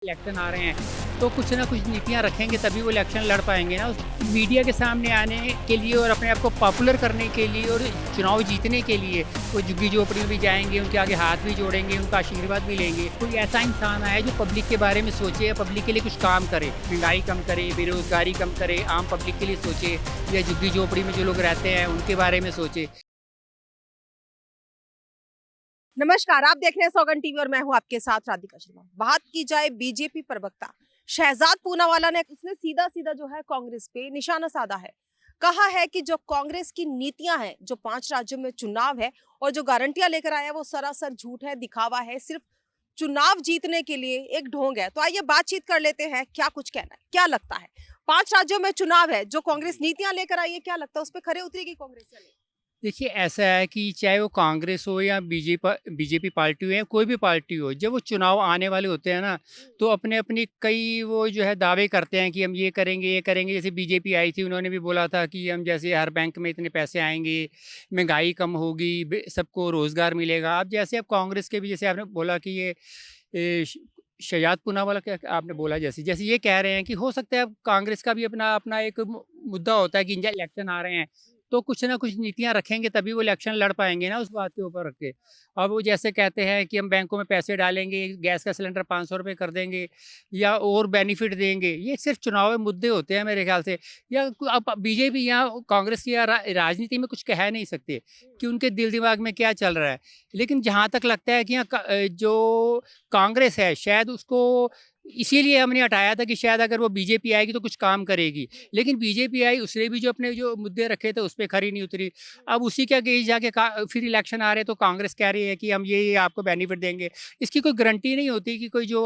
Election आ रहे हैं तो कुछ ना कुछ नीतियाँ रखेंगे तभी वो इलेक्शन लड़ पाएंगे ना। उस मीडिया के सामने आने के लिए और अपने आप को पॉपुलर करने के लिए और चुनाव जीतने के लिए वो झुग्गी झोपड़ी में भी जाएंगे, उनके आगे हाथ भी जोड़ेंगे, उनका आशीर्वाद भी लेंगे। कोई ऐसा इंसान आए जो पब्लिक के बारे में सोचे या पब्लिक के लिए कुछ काम करे, महंगाई कम करे, बेरोजगारी कम करे, आम पब्लिक के लिए सोचे या झुग्गी झोपड़ी में जो लोग रहते हैं उनके बारे में सोचे। नमस्कार, आप देख रहे हैं सौगन टीवी और मैं हूं आपके साथ राधिका शर्मा। बात की जाए बीजेपी प्रवक्ता शहजाद पूनावाला ने उसने सीधा सीधा जो है कांग्रेस पे निशाना साधा है। कहा है कि जो कांग्रेस की नीतियां हैं, जो 5 राज्यों में चुनाव है और जो गारंटियां लेकर आया है वो सरासर झूठ है, दिखावा है, सिर्फ चुनाव जीतने के लिए एक ढोंग है। तो आइए बातचीत कर लेते हैं, क्या कुछ कहना है, क्या लगता है। 5 राज्यों में चुनाव है, जो कांग्रेस नीतियां लेकर आई है, क्या लगता है उस पर खरे उतरेगी कांग्रेस या नहीं? देखिए, ऐसा है कि चाहे वो कांग्रेस हो या बीजेपी पार्टी हो या कोई भी पार्टी हो, जब वो चुनाव आने वाले होते हैं ना, तो अपने अपनी कई वो जो है दावे करते हैं कि हम ये करेंगे ये करेंगे। जैसे बीजेपी आई थी, उन्होंने भी बोला था कि हम जैसे हर बैंक में इतने पैसे आएंगे, महंगाई कम होगी, सबको रोज़गार मिलेगा। अब जैसे अब कांग्रेस के भी जैसे आपने बोला कि ये शहजाद पूनावाला क्या आपने बोला, जैसे जैसे ये कह रहे हैं कि हो सकता है अब कांग्रेस का भी अपना अपना एक मुद्दा होता है कि इलेक्शन आ रहे हैं तो कुछ ना कुछ नीतियाँ रखेंगे तभी वो इलेक्शन लड़ पाएंगे ना, उस बात के ऊपर रख के। अब वो जैसे कहते हैं कि हम बैंकों में पैसे डालेंगे, गैस का सिलेंडर 500 रुपये कर देंगे या और बेनिफिट देंगे, ये सिर्फ चुनाव में मुद्दे होते हैं मेरे ख्याल से। या अब बीजेपी या कांग्रेस की या राजनीति में कुछ कह नहीं सकते कि उनके दिल दिमाग में क्या चल रहा है। लेकिन जहाँ तक लगता है कि यहाँ जो कांग्रेस है शायद उसको इसीलिए हमने हटाया था कि शायद अगर वो बीजेपी आएगी तो कुछ काम करेगी। लेकिन बीजेपी आई, उसने भी जो अपने जो मुद्दे रखे थे उस पर खरी नहीं उतरी। अब उसी के आगे जाके फिर इलेक्शन आ रहे तो कांग्रेस कह रही है कि हम ये आपको बेनिफिट देंगे। इसकी कोई गारंटी नहीं होती कि कोई जो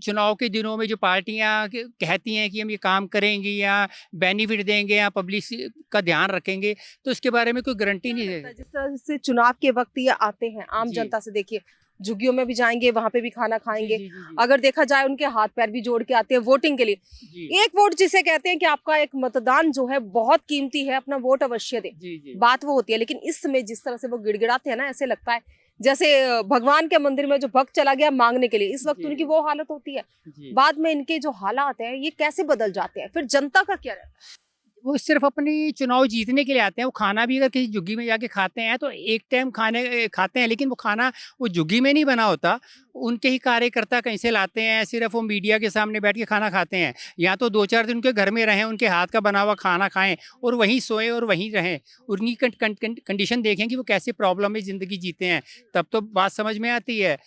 चुनाव के दिनों में जो पार्टियां कहती हैं कि हम ये काम करेंगे या बेनिफिट देंगे या पब्लिक का ध्यान रखेंगे, तो इसके बारे में कोई गारंटी नहीं है। जिस तरह से चुनाव के वक्त ये आते हैं आम जी जनता से, देखिए झुग्गियों में भी जाएंगे, वहां पे भी खाना जी खाएंगे। जी जी जी अगर देखा जाए उनके हाथ पैर भी जोड़ के आते हैं वोटिंग के लिए। जी एक वोट जिसे कहते हैं कि आपका एक मतदान जो है बहुत कीमती है, अपना वोट अवश्य दे, जी जी बात वो होती है। लेकिन इस समय जिस तरह से वो गिड़गिड़ाते हैं ना, ऐसे लगता है जैसे भगवान के मंदिर में जो भक्त चला गया मांगने के लिए, इस वक्त उनकी जी वो हालत होती है। जी। बाद में इनके जो हालात हैं ये कैसे बदल जाते हैं, फिर जनता का क्या रहता है? वो सिर्फ अपनी चुनाव जीतने के लिए आते हैं। वो खाना भी अगर किसी झुग्गी में जाके खाते हैं तो एक टाइम खाते हैं, लेकिन वो खाना वो झुग्गी में नहीं बना होता। उनके ही कार्यकर्ता कहीं से लाते हैं, सिर्फ वो मीडिया के सामने बैठ के खाना खाते हैं। या तो 2-4 दिन उनके घर में रहें, उनके हाथ का बना हुआ खाना खाएं और वहीं सोएं और वहीं रहें। उनकी कंडीशन देखें कि वो कैसे प्रॉब्लम में ज़िंदगी जीते हैं, तब तो बात समझ में आती है।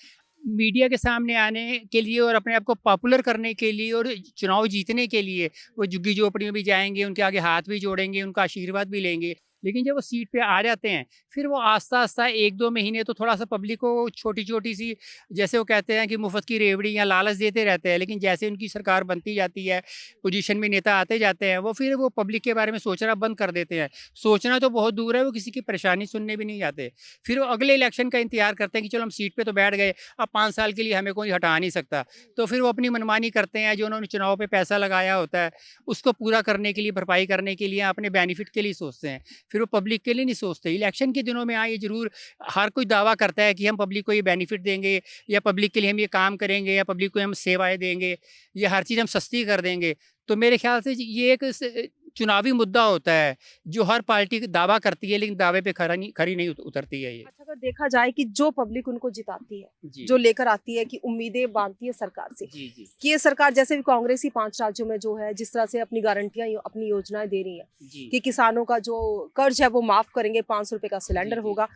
मीडिया के सामने आने के लिए और अपने आप को पॉपुलर करने के लिए और चुनाव जीतने के लिए वो झुग्गी झोपड़ी में भी जाएंगे, उनके आगे हाथ भी जोड़ेंगे, उनका आशीर्वाद भी लेंगे। लेकिन जब वो सीट पे आ जाते हैं, फिर वो आस्ता आस्ता 1-2 महीने तो थोड़ा सा पब्लिक को छोटी छोटी सी, जैसे वो कहते हैं कि मुफ्त की रेवड़ी या लालच देते रहते हैं। लेकिन जैसे उनकी सरकार बनती जाती है, पोजीशन में नेता आते जाते हैं, वो फिर वो पब्लिक के बारे में सोचना बंद कर देते हैं। सोचना तो बहुत दूर है, वो किसी की परेशानी सुनने भी नहीं जाते। फिर वो अगले इलेक्शन का इंतजार करते हैं कि चलो हम सीट पे तो बैठ गए, अब 5 साल के लिए हमें कोई हटा नहीं सकता। तो फिर वो अपनी मनमानी करते हैं, जो उन्होंने चुनाव पे पैसा लगाया होता है उसको पूरा करने के लिए, भरपाई करने के लिए, अपने बेनिफिट के लिए सोचते हैं। फिर वो पब्लिक के लिए नहीं सोचते। इलेक्शन के दिनों में हाँ, ये ज़रूर हर कोई दावा करता है कि हम पब्लिक को ये बेनिफिट देंगे या पब्लिक के लिए हम ये काम करेंगे या पब्लिक को हम सेवाएँ देंगे या हर चीज़ हम सस्ती कर देंगे। तो मेरे ख्याल से ये एक चुनावी मुद्दा होता है जो हर पार्टी दावा करती है, लेकिन दावे पे खरी नहीं उतरती है ये। अच्छा, अगर देखा जाए कि जो पब्लिक उनको जिताती है, जी जो लेकर आती है कि उम्मीदें बांधती है सरकार से जी जी कि ये सरकार जैसे भी कांग्रेस ही 5 राज्यों में जो है जिस तरह से अपनी गारंटियां अपनी योजनाएं दे रही है जी कि किसानों का जो कर्ज है वो माफ करेंगे, 500 रुपए का जी सिलेंडर जी होगा,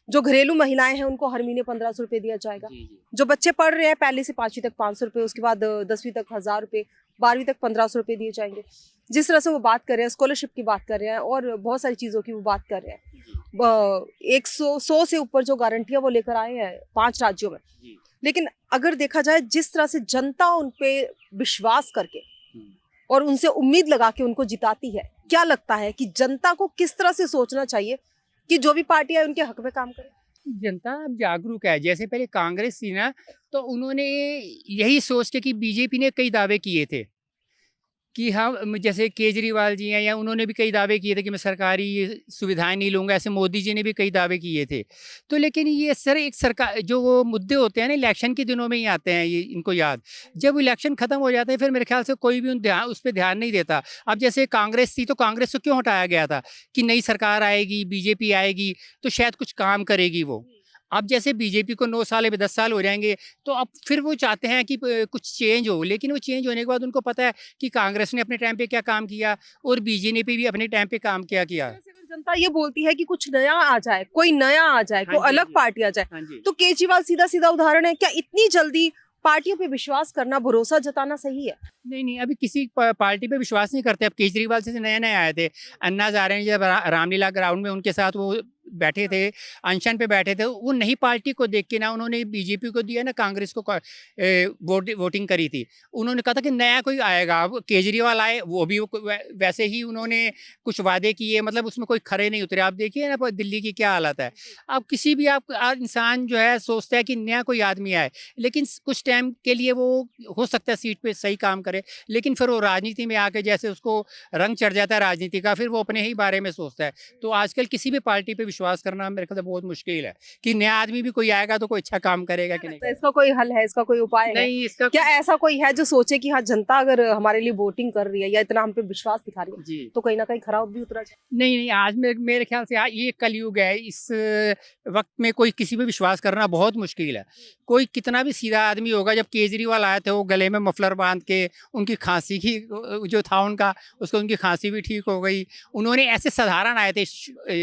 जो घरेलू महिलाएं हैं उनको हर महीने 1500 रुपए दिया जाएगा, जी जी जो बच्चे पढ़ रहे हैं पहली से 5वीं तक 500 रुपए, उसके बाद 10वीं तक 1000 रुपए, 12वीं तक 1500 रुपए दिए जाएंगे। जिस तरह से वो बात कर रहे हैं, स्कॉलरशिप की बात कर रहे हैं और बहुत सारी चीजों की वो बात कर रहे हैं। जी 100 से ऊपर जो गारंटियां वो लेकर आए हैं 5 राज्यों में। जी। लेकिन अगर देखा जाए जिस तरह से जनता उन पे विश्वास करके हम्म। और उनसे उम्मीद लगा के उनको जिताती है, क्या लगता है कि जनता को किस तरह से सोचना चाहिए कि जो भी पार्टी है उनके हक में काम करे? जनता अब जागरूक है। जैसे पहले कांग्रेस थी ना, तो उन्होंने यही सोच के कि बीजेपी ने कई दावे किए थे कि हम जैसे केजरीवाल जी हैं या उन्होंने भी कई दावे किए थे कि मैं सरकारी सुविधाएं नहीं लूँगा, ऐसे मोदी जी ने भी कई दावे किए थे। तो लेकिन ये सर एक सरकार जो वो मुद्दे होते हैं ना इलेक्शन के दिनों में ही आते हैं, ये इनको याद जब इलेक्शन खत्म हो जाते हैं फिर मेरे ख्याल से कोई भी उस पर ध्यान नहीं देता। अब जैसे कांग्रेस थी तो कांग्रेस को क्यों हटाया गया था कि नई सरकार आएगी, बीजेपी आएगी तो शायद कुछ काम करेगी वो। अब जैसे बीजेपी को 9 साल या 10 साल हो जाएंगे तो अब फिर वो चाहते हैं कि कुछ चेंज हो, लेकिन वो चेंज होने के बाद उनको पता है कि कांग्रेस ने अपने टाइम पे क्या काम किया और बीजेपी भी अपने टाइम पे काम क्या किया। वैसे अगर जनता ये बोलती है कि कुछ नया आ जाए, कोई नया आ जाए, हाँ कोई जी, अलग हाँ जी। पार्टी आ जाए, हाँ जी। तो केजरीवाल सीधा सीधा उदाहरण है। क्या इतनी जल्दी पार्टियों पे विश्वास करना, भरोसा जताना सही है? नहीं, अभी किसी पार्टी पे विश्वास नहीं करते। अब केजरीवाल से नए-नए आए थे। अन्ना हज़ारे जब रामलीला ग्राउंड में उनके साथ वो बैठे थे, अनशन पे बैठे थे, वो नई पार्टी को देख के ना उन्होंने बीजेपी को दिया ना कांग्रेस को वोटिंग करी थी। उन्होंने कहा था कि नया कोई आएगा। अब केजरीवाल आए, वो भी वैसे ही उन्होंने कुछ वादे किए, मतलब उसमें कोई खरे नहीं उतरे। आप देखिए ना दिल्ली की क्या हालत है। अब किसी भी इंसान जो है सोचता है कि नया कोई आदमी आए, लेकिन कुछ टाइम के लिए वो हो सकता है सीट पे सही काम करे, लेकिन फिर वो राजनीति में आके जैसे उसको रंग चढ़ जाता है राजनीति का, फिर वो अपने ही बारे में सोचता है। तो आजकल किसी भी पार्टी पे विश्वास करना मेरे ख्याल से बहुत मुश्किल है कि नया आदमी भी कोई आएगा तो कोई अच्छा काम करेगा कि नहीं। तो इसका कोई हल है, इसका कोई उपाय है? नहीं, इसका क्या ऐसा कोई है जो सोचे कि हाँ, जनता अगर हमारे लिए वोटिंग कर रही है या इतना हम पे विश्वास दिखा रही है जी तो कहीं ना कहीं खराब भी उतरा जाए? नहीं, आज मेरे ख्याल से ये कलयुग है। इस वक्त में कोई किसी पे विश्वास करना बहुत मुश्किल है। कोई कितना भी सीधा आदमी होगा, जब केजरीवाल आए थे वो गले में मफलर बांध के उनकी खांसी की जो था उनका, उसको उनकी खांसी भी ठीक हो गई। उन्होंने ऐसे साधारण आए थे,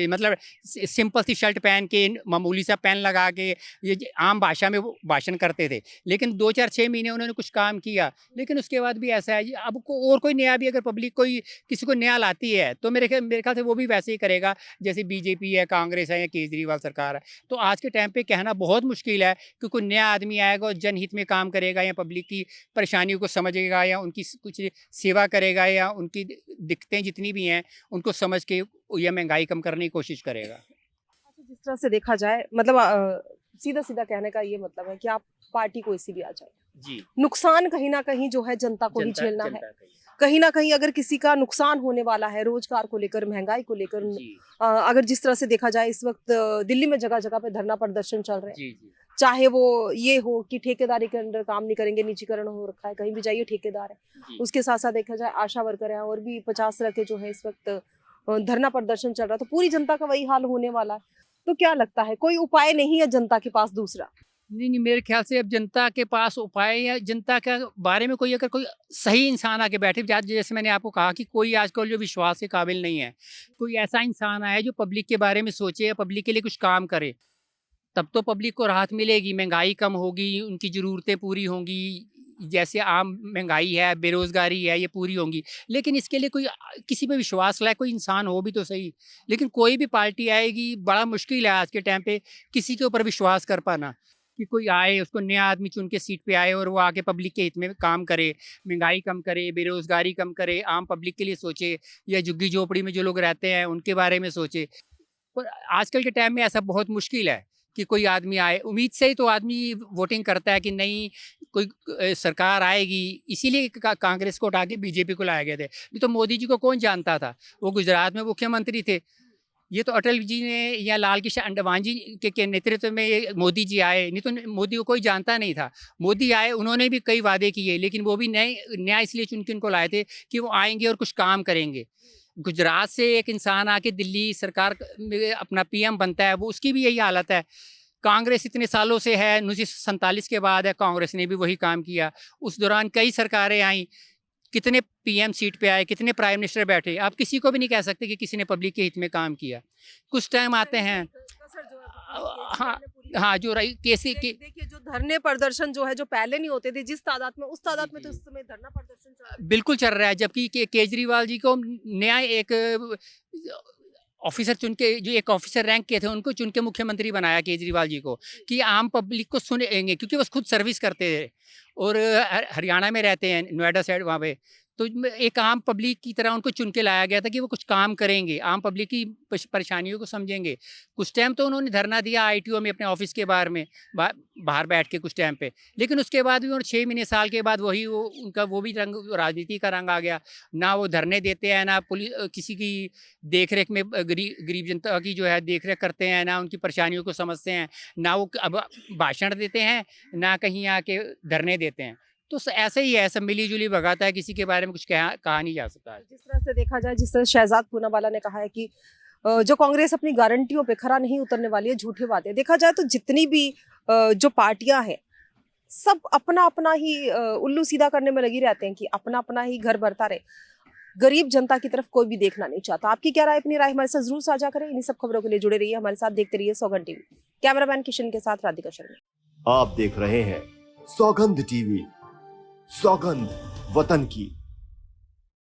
मतलब सिंपल सी शर्ट पहन के, मामूली सा पेन लगा के, ये आम भाषा में वो भाषण करते थे। लेकिन 2-4-6 महीने उन्होंने कुछ काम किया, लेकिन उसके बाद भी ऐसा है। अब और कोई नया भी अगर पब्लिक कोई किसी को नया लाती है तो मेरे ख्याल से वो भी वैसे ही करेगा जैसे बीजेपी है, कांग्रेस है या केजरीवाल सरकार है। तो आज के टाइम पे कहना बहुत मुश्किल है कि कोई नया आदमी आएगा और जनहित में काम करेगा या पब्लिक की परेशानियों को समझेगा या उनकी कुछ सेवा करेगा या उनकी दिक्कतें जितनी भी हैं उनको समझ के या महंगाई कम करने की कोशिश करेगा। अच्छा, जिस तरह से देखा जाए, मतलब सीधा सीधा कहने का ये मतलब है कि आप पार्टी कोई सी भी आ जाए, जी, नुकसान कहीं ना कहीं जो है जनता को ही झेलना है। कहीं ना कहीं अगर किसी का नुकसान होने वाला है रोजगार को लेकर, महंगाई को लेकर, अगर जिस तरह से देखा जाए इस वक्त दिल्ली में जगह जगह पे धरना प्रदर्शन चल रहे हैं, चाहे वो ये हो कि ठेकेदारी के अंदर काम नहीं करेंगे, निजीकरण हो रखा है, कहीं भी जाइए ठेकेदार है। उसके साथ साथ देखा जाए आशा वर्कर है और भी 50 तरह के जो है इस वक्त धरना प्रदर्शन चल रहा है, तो पूरी जनता का वही हाल होने वाला है। तो क्या लगता है, कोई उपाय नहीं है जनता के पास दूसरा? नहीं, मेरे ख्याल से अब जनता के पास उपाय या जनता के बारे में कोई अगर कोई सही इंसान आके बैठे, जैसे मैंने आपको कहा कि कोई आजकल जो विश्वास के काबिल नहीं है, कोई ऐसा इंसान आए जो पब्लिक के बारे में सोचे या पब्लिक के लिए कुछ काम करे, तब तो पब्लिक को राहत मिलेगी, महंगाई कम होगी, उनकी ज़रूरतें पूरी होंगी, जैसे आम महंगाई है, बेरोज़गारी है, ये पूरी होंगी। लेकिन इसके लिए कोई किसी पे विश्वास लायक कोई इंसान हो भी तो सही। लेकिन कोई भी पार्टी आएगी, बड़ा मुश्किल है आज के टाइम पे किसी के ऊपर विश्वास कर पाना कि कोई आए, उसको नया आदमी चुन के सीट पे आए और वो आके पब्लिक के हित में काम करे, महंगाई कम करे, बेरोज़गारी कम करे, आम पब्लिक के लिए सोचे या झुग्गी-झोपड़ी में जो लोग रहते हैं, उनके बारे में सोचे। पर आजकल के टाइम में ऐसा बहुत मुश्किल है कि कोई आदमी आए। उम्मीद से ही तो आदमी वोटिंग करता है कि नहीं कोई सरकार आएगी, इसीलिए कांग्रेस को हटा के बीजेपी को लाया गया था। नहीं तो मोदी जी को कौन जानता था, वो गुजरात में मुख्यमंत्री थे। ये तो अटल जी ने या लाल कृष्ण आडवाणी जी के नेतृत्व में ये मोदी जी आए, नहीं तो मोदी को कोई जानता नहीं था। मोदी आए, उन्होंने भी कई वादे किए, लेकिन वो भी नया इसलिए चुन के उनको लाए थे कि वो आएंगे और कुछ काम करेंगे। गुजरात से एक इंसान आके दिल्ली सरकार में अपना पीएम बनता है, वो उसकी भी यही हालत है। कांग्रेस इतने सालों से है, 1947 के बाद है, कांग्रेस ने भी वही काम किया। उस दौरान कई सरकारें आईं, कितने पीएम सीट पे आए, कितने प्राइम मिनिस्टर बैठे। आप किसी को भी नहीं कह सकते कि किसी ने पब्लिक के हित में काम किया। कुछ टाइम आते हैं, हाँ हाँ, जो रही कैसे कि देखिए, जो धरने प्रदर्शन जो है, जो पहले नहीं होते थे जिस तादाद में, उस तादाद में तो इस समय धरना प्रदर्शन चल रहा है। बिल्कुल चल रहा है, जबकि केजरीवाल जी को नया एक ऑफिसर चुन के, जो एक ऑफिसर रैंक के थे, उनको चुन के मुख्यमंत्री बनाया केजरीवाल जी को कि आम पब्लिक को सुनेंगे, क्योंकि वो खुद सर्विस करते थे और हरियाणा में रहते हैं, नोएडा साइड वहाँ पे। तो एक आम पब्लिक की तरह उनको चुन के लाया गया था कि वो कुछ काम करेंगे, आम पब्लिक की परेशानियों को समझेंगे। कुछ टाइम तो उन्होंने धरना दिया आईटीओ में अपने ऑफिस के बाहर में, बाहर बैठ के कुछ टाइम पे, लेकिन उसके बाद भी उन्होंने 6 महीने साल के बाद वही वो उनका वो भी रंग, राजनीति का रंग आ गया। ना वो धरने देते हैं, ना पुलिस किसी की देख रेख में गरीब जनता की जो है देख रेख करते हैं, ना उनकी परेशानियों को समझते हैं, ना वो अब भाषण देते हैं, ना कहीं आके धरने देते हैं। तो ऐसे ही है, सब मिली जुली भगत है, किसी के बारे में कुछ कहा नहीं जा सकता है। जिस तरह से देखा जाए, जिस तरह शहजाद पूनावाला ने कहा है कि जो कांग्रेस अपनी गारंटियों पे खरा नहीं उतरने वाली है, झूठी बातें। देखा जाए तो जितनी भी जो पार्टियां हैं, सब अपना अपना ही उल्लू सीधा करने में लगी रहते हैं कि अपना अपना ही घर भरता रहे, गरीब जनता की तरफ कोई भी देखना नहीं चाहता। आपकी क्या राय, अपनी राय हमारे साथ जरूर साझा करें। इन्हीं सब खबरों के लिए जुड़े रहिए हमारे साथ, देखते रहिए सौगंध टीवी। कैमरामैन किशन के साथ राधिका शर्मा। आप देख रहे हैं सौगंध टीवी। सौगंध वतन की।